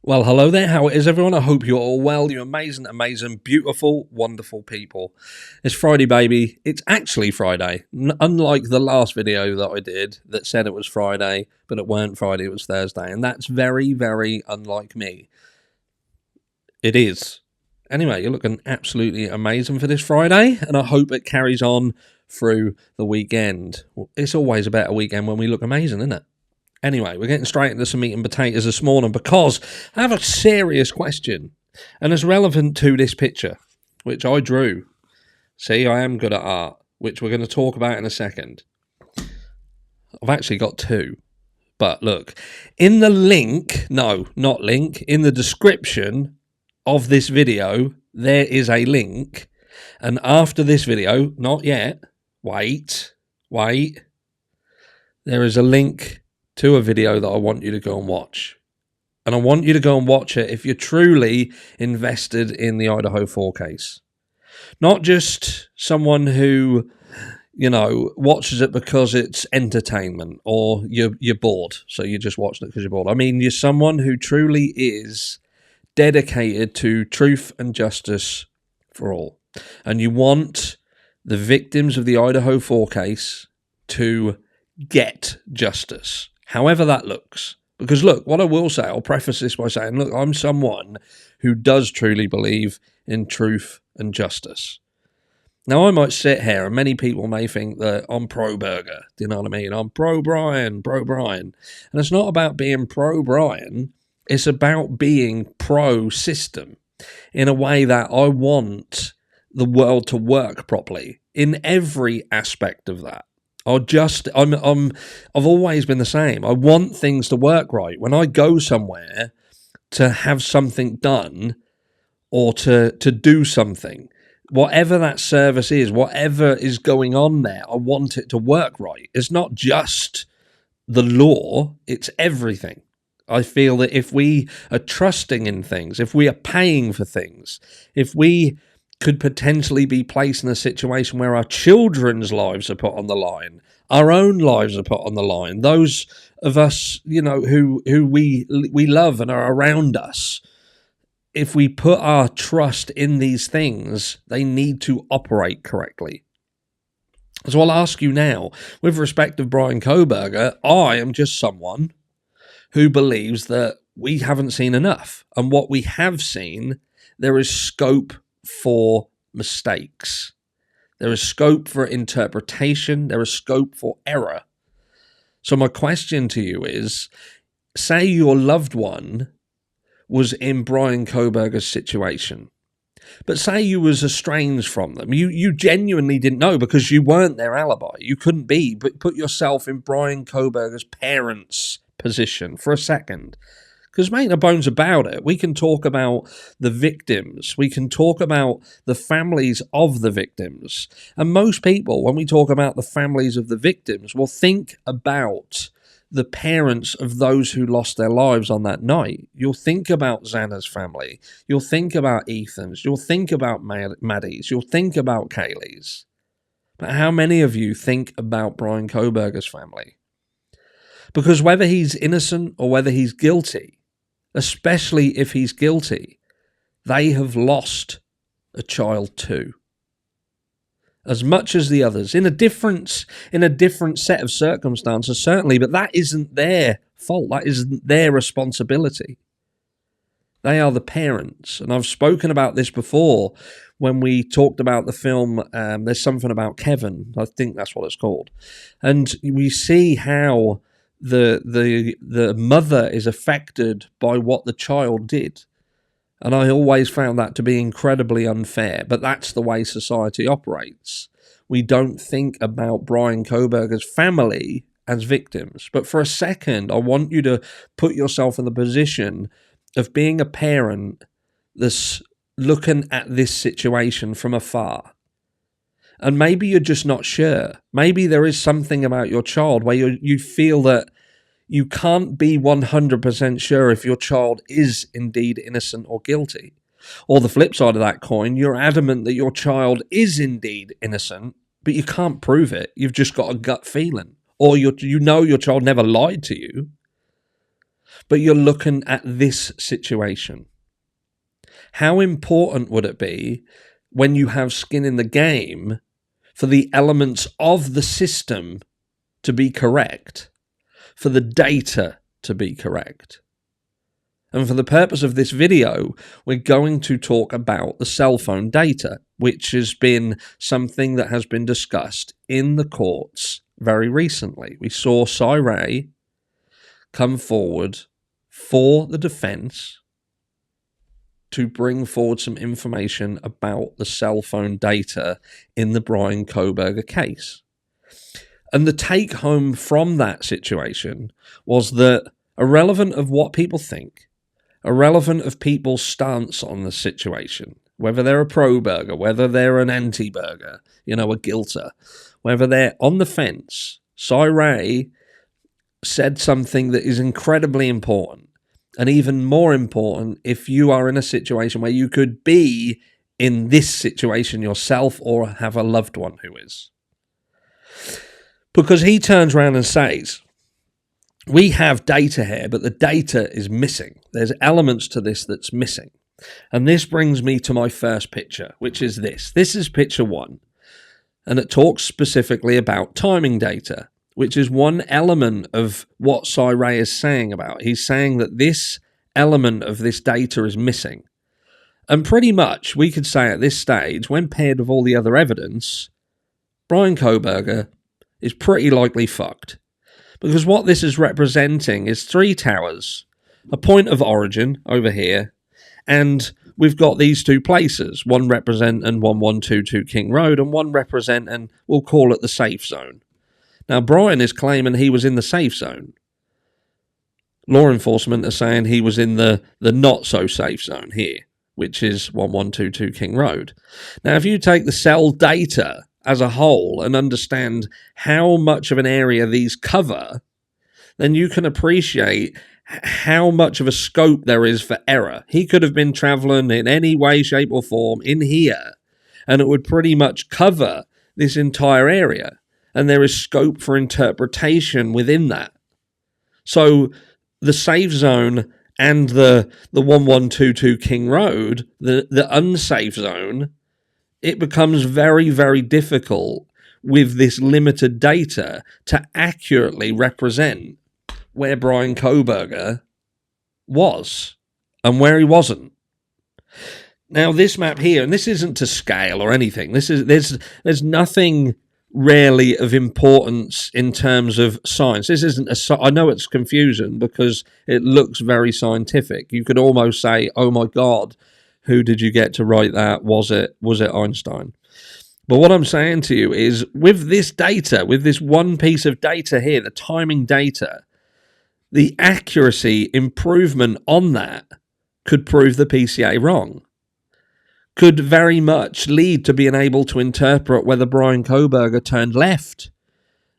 Well, hello there. How is everyone? I hope you're all well. You're amazing, beautiful, wonderful people. It's Friday, baby. It's actually Friday. Unlike the last video that I did that said it was Friday, but it weren't Friday, it was Thursday. And that's very unlike me. It is. Anyway, you're looking absolutely amazing for this Friday, and I hope it carries on through the weekend. It's always a better weekend when we look amazing, isn't it? Anyway, we're getting straight into some meat and potatoes this morning because I have a serious question, and it's relevant to this picture, which I drew. See, I am good at art, which we're going to talk about in a second. I've actually got two. But look, in the link, no, not link, in the description of this video, there is a link. And after this video, not yet, wait, there is a link to a video that I want you to go and watch. And I want you to go and watch it if you're truly invested in the Idaho 4 case. Not just someone who, watches it because it's entertainment or you're bored, so you're just watching it because you're bored. I mean, you're someone who truly is dedicated to truth and justice for all. And you want the victims of the Idaho 4 case to get justice, however that looks. Because look, what I will say, I'll preface this by saying, look, I'm someone who does truly believe in truth and justice. Now, I might sit here and many people may think that I'm pro-Burger. Do you know what I mean? I'm pro-Brian. And it's not about being pro-Brian. It's about being pro-system in a way that I want the world to work properly in every aspect of that. I've always been the same. I want things to work right. When I go somewhere to have something done or to do something, whatever that service is, whatever is going on there, I want it to work right. It's not just the law, it's everything. I feel that if we are trusting in things, if we are paying for things, if we could potentially be placed in a situation where our children's lives are put on the line, our own lives are put on the line, those of us, who we love and are around us, if we put our trust in these things, they need to operate correctly. So I'll ask you now, with respect to Brian Coburger, I am just someone who believes that we haven't seen enough. And what we have seen, there is scope for mistakes. There is scope for interpretation. There is scope for error. So my question to you is, say your loved one was in Brian Coburger's situation, but say you was estranged from them. You genuinely didn't know because you weren't their alibi. You couldn't be, but put yourself in Brian Coburger's parents' position for a second. Because make no bones about it, we can talk about the victims. We can talk about the families of the victims. And most people, when we talk about the families of the victims, will think about the parents of those who lost their lives on that night. You'll think about Xana's family. You'll think about Ethan's. You'll think about Maddie's. You'll think about Kaylee's. But how many of you think about Brian Coburger's family? Because whether he's innocent or whether he's guilty, especially if he's guilty, they have lost a child too. As much as the others, in a different set of circumstances, certainly, but that isn't their fault. That isn't their responsibility. They are the parents. And I've spoken about this before when we talked about the film, There's Something About Kevin. I think that's what it's called. And we see how the mother is affected by what the child did. And I always found that to be incredibly unfair, but that's the way society operates. We don't think about Brian Coburger's family as victims. But for a second, I want you to put yourself in the position of being a parent that's looking at this situation from afar. And maybe you're just not sure. Maybe there is something about your child where you feel that you can't be 100% sure if your child is indeed innocent or guilty. Or the flip side of that coin, you're adamant that your child is indeed innocent, but you can't prove it. You've just got a gut feeling. Or you know your child never lied to you. but you're looking at this situation. How important would it be when you have skin in the game for the elements of the system to be correct, for the data to be correct? And for the purpose of this video, we're going to talk about the cell phone data, which has been something that has been discussed in the courts very recently. We saw Cy Ray come forward for the defense to bring forward some information about the cell phone data in the Bryan Coburger case. And the take home from that situation was that, irrelevant of what people think, irrelevant of people's stance on the situation, whether they're a pro-burger, whether they're an anti-burger, a guilter, whether they're on the fence, Cy Ray said something that is incredibly important, and even more important if you are in a situation where you could be in this situation yourself or have a loved one who is. Because he turns around and says, we have data here, but the data is missing. There's elements to this that's missing. And this brings me to my first picture, which is this. This is picture 1. And it talks specifically about timing data, which is one element of what Cy Ray is saying about. He's saying that this element of this data is missing. And pretty much, we could say at this stage, when paired with all the other evidence, Bryan Coburger is pretty likely fucked. Because what this is representing is 3 towers, a point of origin over here, and we've got these 2 places, one representing 1122 King Road and one representing, we'll call it the safe zone. Now, Bryan is claiming he was in the safe zone. Law enforcement are saying he was in the not-so-safe zone here, which is 1122 King Road. Now, if you take the cell data as a whole and understand how much of an area these cover, then you can appreciate how much of a scope there is for error. He could have been traveling in any way, shape, or form in here, and it would pretty much cover this entire area. And there is scope for interpretation within that. So the safe zone and the 1122 King Road, the unsafe zone, it becomes very, very difficult with this limited data to accurately represent where Bryan Coburger was and where he wasn't. Now, this map here, and this isn't to scale or anything. There's nothing really of importance in terms of science. This isn't I know it's confusing because it looks very scientific. You could almost say, oh my God, who did you get to write that? Was it Einstein? But what I'm saying to you is, with this data, with this one piece of data here, the timing data, the accuracy improvement on that could prove the PCA wrong. Could very much lead to being able to interpret whether Bryan Coburger turned left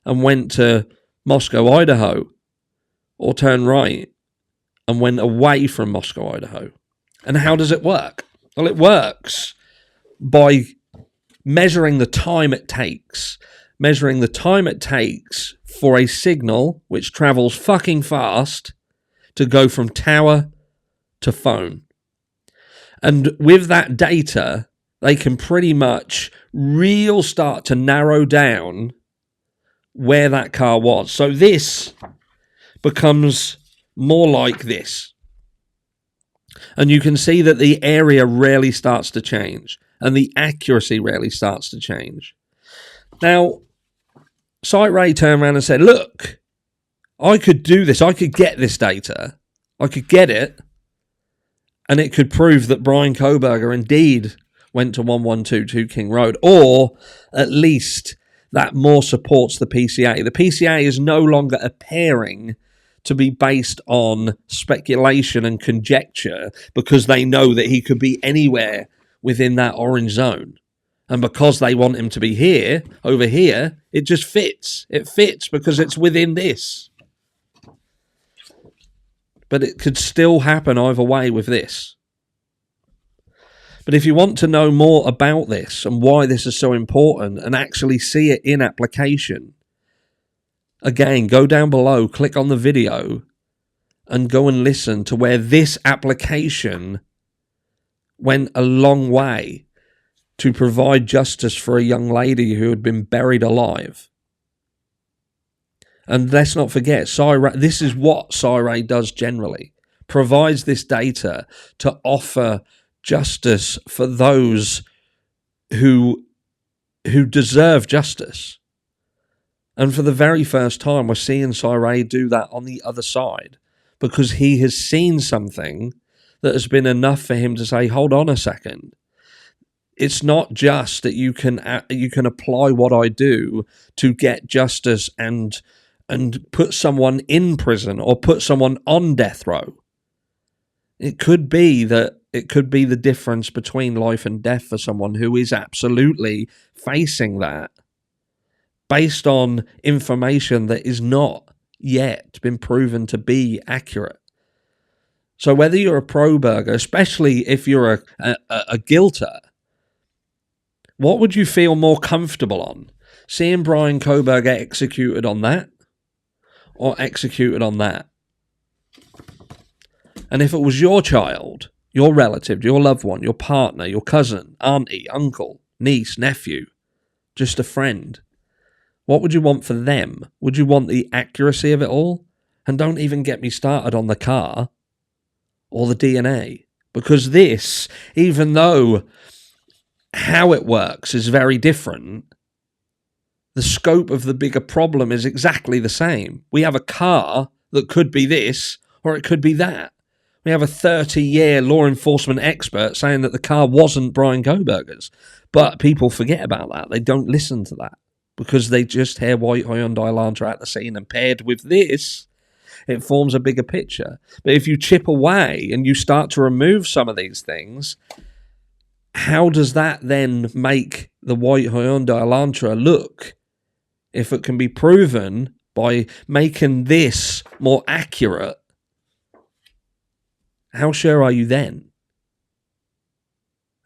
and went to Moscow, Idaho, or turned right and went away from Moscow, Idaho. And how does it work? Well, it works by measuring the time it takes. Measuring the time it takes for a signal which travels fucking fast to go from tower to phone. And with that data, they can pretty much start to narrow down where that car was. So this becomes more like this. And you can see that the area really starts to change and the accuracy really starts to change. Now, Cy Ray turned around and said, look, I could do this. I could get this data. I could get it. And it could prove that Bryan Coburger indeed went to 1122 King Road, or at least that more supports the PCA. The PCA is no longer appearing to be based on speculation and conjecture because they know that he could be anywhere within that orange zone. And because they want him to be here, over here, it just fits. It fits because it's within this. But it could still happen either way with this. But if you want to know more about this and why this is so important and actually see it in application, again, go down below, click on the video, and go and listen to where this application went a long way to provide justice for a young lady who had been buried alive. And let's not forget, this is what CSIRE does generally. Provides this data to offer justice for those who deserve justice. And for the very first time, we're seeing CSIRE do that on the other side, because he has seen something that has been enough for him to say, hold on a second. It's not just that you can apply what I do to get justice and put someone in prison or put someone on death row. It could be the difference between life and death for someone who is absolutely facing that based on information that is not yet been proven to be accurate. So whether you're a pro-Burger, especially if you're a guilter, what would you feel more comfortable on? Seeing Brian Coburger executed on that or executed on that? And if it was your child, your relative, your loved one, your partner, your cousin, auntie, uncle, niece, nephew, just a friend, what would you want for them? Would you want the accuracy of it all? And don't even get me started on the car or the DNA. Because this, even though how it works is very different, the scope of the bigger problem is exactly the same. We have a car that could be this or it could be that. We have a 30-year law enforcement expert saying that the car wasn't Brian Coburger's. But people forget about that. They don't listen to that because they just hear white Hyundai Elantra at the scene, and paired with this, it forms a bigger picture. But if you chip away and you start to remove some of these things, how does that then make the white Hyundai Elantra look if it can be proven by making this more accurate? How sure are you then?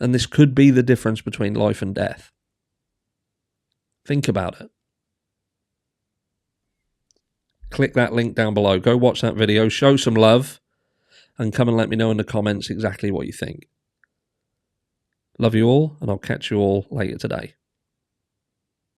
And this could be the difference between life and death. Think about it. Click that link down below. Go watch that video. Show some love. And come and let me know in the comments exactly what you think. Love you all, and I'll catch you all later today.